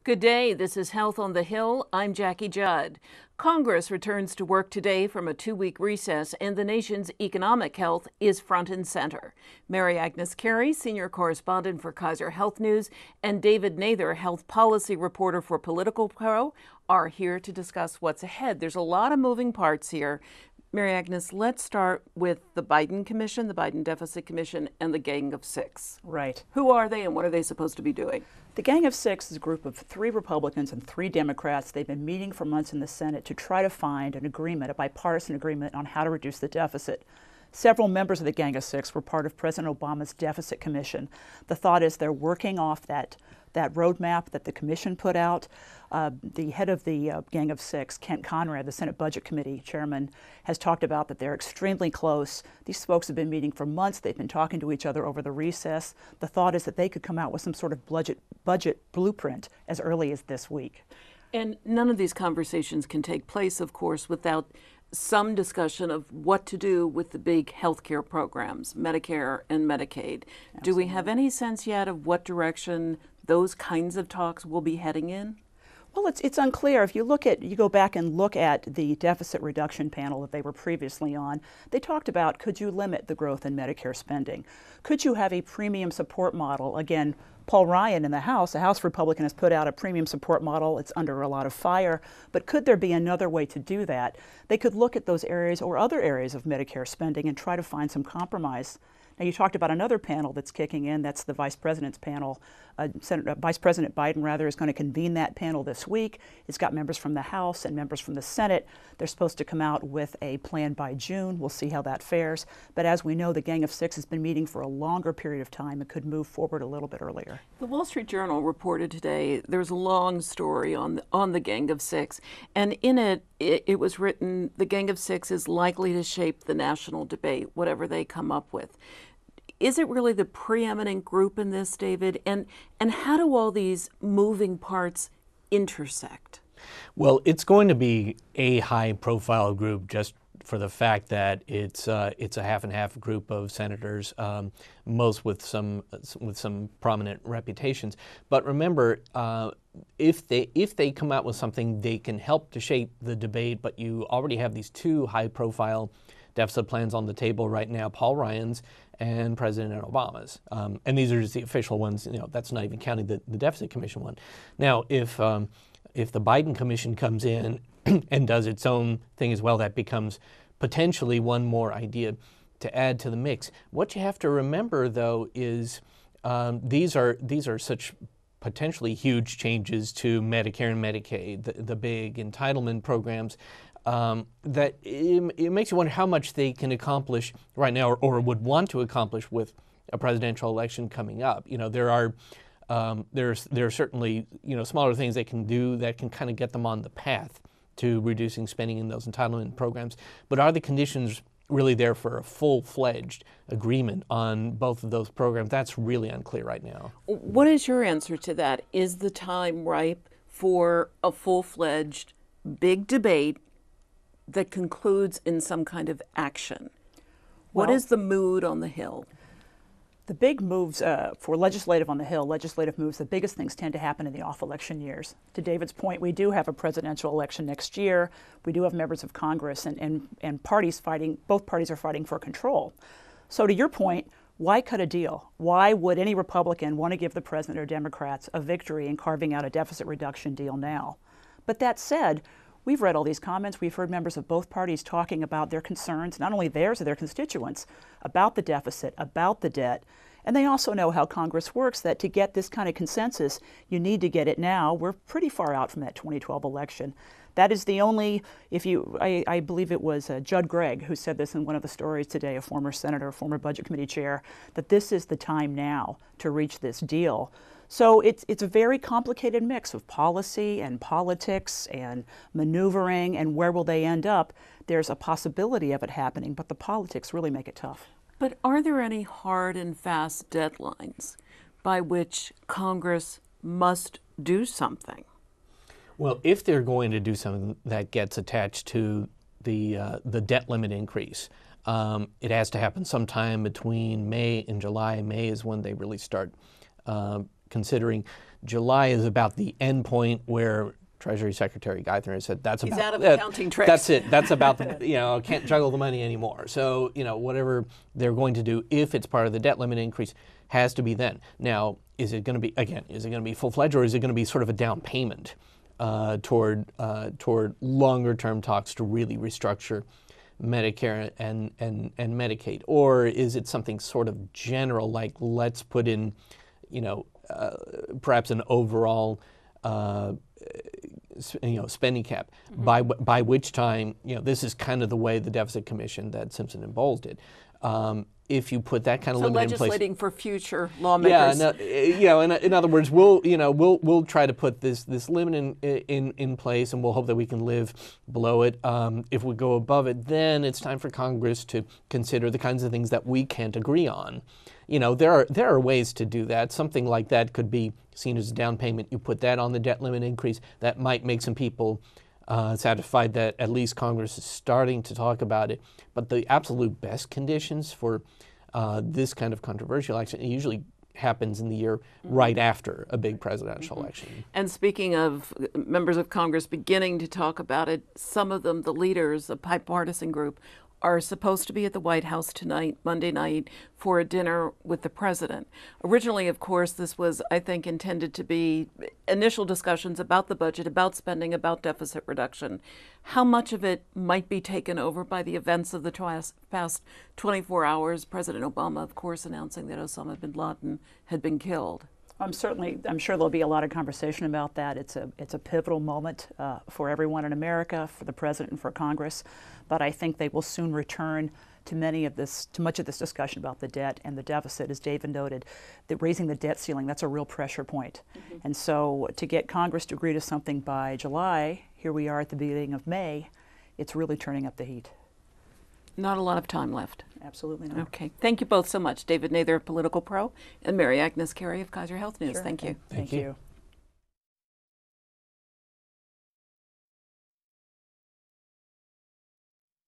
Good day. This is Health on the Hill. I'm Jackie Judd. Congress returns to work today from a 2-week recess, and the nation's economic health is front and center. Mary Agnes Carey, senior correspondent for Kaiser Health News, and David Nather, health policy reporter for Political Pro, are here to discuss what's ahead. There's a lot of moving parts here. Mary Agnes, let's start with the Biden Commission, the Biden Deficit Commission, and the Gang of Six. Right. Who are they and what are they supposed to be doing? The Gang of Six is a group of 3 Republicans and 3 Democrats. They've been meeting for months in the Senate to try to find an agreement, a bipartisan agreement on how to reduce the deficit. Several members of the Gang of Six were part of President Obama's Deficit Commission. The thought is they're working off that roadmap that the commission put out. The head of the Gang of Six, Kent Conrad, the Senate Budget Committee chairman, has talked about that they're extremely close. These folks have been meeting for months. They've been talking to each other over the recess. The thought is that they could come out with some sort of budget blueprint as early as this week. And none of these conversations can take place, of course, without some discussion of what to do with the big healthcare programs, Medicare and Medicaid. Absolutely. Do we have any sense yet of what direction those kinds of talks will be heading in? Well, it's unclear. If you go back and look at the deficit reduction panel that they were previously on, they talked about, could you limit the growth in Medicare spending? Could you have a premium support model? Again, Paul Ryan in the House, a House Republican, has put out a premium support model. It's under a lot of fire. But could there be another way to do that? They could look at those areas or other areas of Medicare spending and try to find some compromise. Now, you talked about another panel that's kicking in. That's the Vice President's panel. Vice President Biden, is going to convene that panel this week. It's got members from the House and members from the Senate. They're supposed to come out with a plan by June. We'll see how that fares. But as we know, the Gang of Six has been meeting for a longer period of time and could move forward a little bit earlier. The Wall Street Journal reported today there's a long story on the Gang of Six, and in it was written, the Gang of Six is likely to shape the national debate, whatever they come up with. Is it really the preeminent group in this, David? And how do all these moving parts intersect? Well, it's going to be a high-profile group just for the fact that it's a half and half group of senators, most with some prominent reputations. But remember, if they come out with something, they can help to shape the debate. But you already have these 2 high-profile deficit plans on the table right now, Paul Ryan's and President Obama's. And these are just the official ones. That's not even counting the Deficit Commission one. Now, if the Biden Commission comes in and does its own thing as well, that becomes potentially one more idea to add to the mix. What you have to remember, though, is these are such potentially huge changes to Medicare and Medicaid, the big entitlement programs, that it makes you wonder how much they can accomplish right now or would want to accomplish with a presidential election coming up. There are certainly smaller things they can do that can kind of get them on the path to reducing spending in those entitlement programs. But are the conditions really there for a full-fledged agreement on both of those programs? That's really unclear right now. What is your answer to that? Is the time ripe for a full-fledged big debate that concludes in some kind of action? What is the mood on the Hill? The big moves for legislative on the Hill, legislative moves, the biggest things tend to happen in the off-election years. To David's point, we do have a presidential election next year. We do have members of Congress and parties fighting, both parties are fighting for control. So to your point, why cut a deal? Why would any Republican want to give the president or Democrats a victory in carving out a deficit reduction deal now? But that said, we've read all these comments. We've heard members of both parties talking about their concerns, not only theirs or their constituents, about the deficit, about the debt. And they also know how Congress works, that to get this kind of consensus, you need to get it now. We're pretty far out from that 2012 election. That is the only, I believe it was Judd Gregg who said this in one of the stories today, a former senator, former Budget Committee chair, that this is the time now to reach this deal. So it's a very complicated mix of policy and politics and maneuvering, and where will they end up? There's a possibility of it happening, but the politics really make it tough. But are there any hard and fast deadlines by which Congress must do something? Well, if they're going to do something that gets attached to the debt limit increase, it has to happen sometime between May and July. May is when they really start considering July is about the end point where Treasury Secretary Geithner has said that's He's about out of accounting tricks. That's it. That's about the can't juggle the money anymore. So whatever they're going to do, if it's part of the debt limit increase, has to be then. Now, is it going to be full-fledged, or is it going to be sort of a down payment toward longer term talks to really restructure Medicare and Medicaid, or is it something sort of general, like let's put in perhaps an overall spending cap, by which time this is kind of the way the Deficit Commission that Simpson and Bowles did. If you put that kind of limit in place, legislating for future lawmakers. In other words, we'll try to put this limit in place, and we'll hope that we can live below it. If we go above it, then it's time for Congress to consider the kinds of things that we can't agree on. There are ways to do that. Something like that could be seen as a down payment. You put that on the debt limit increase. That might make some people satisfied that at least Congress is starting to talk about it. But the absolute best conditions for this kind of controversial action usually happens in the year right after a big presidential election. And speaking of members of Congress beginning to talk about it, some of them, the leaders, a bipartisan group, are supposed to be at the White House tonight, Monday night, for a dinner with the president. Originally, of course, this was, I think, intended to be initial discussions about the budget, about spending, about deficit reduction. How much of it might be taken over by the events of the past 24 hours? President Obama, of course, announcing that Osama bin Laden had been killed. I'm sure there'll be a lot of conversation about that. It's a pivotal moment for everyone in America, for the president and for Congress. But I think they will soon return to much of this discussion about the debt and the deficit. As David noted, that raising the debt ceiling, that's a real pressure point. And so to get Congress to agree to something by July, here we are at the beginning of May, it's really turning up the heat. Not a lot of time left. Absolutely not. Okay. Thank you both so much. David Nather of Political Pro and Mary Agnes Carey of Kaiser Health News. Sure. Thank you. Thank you.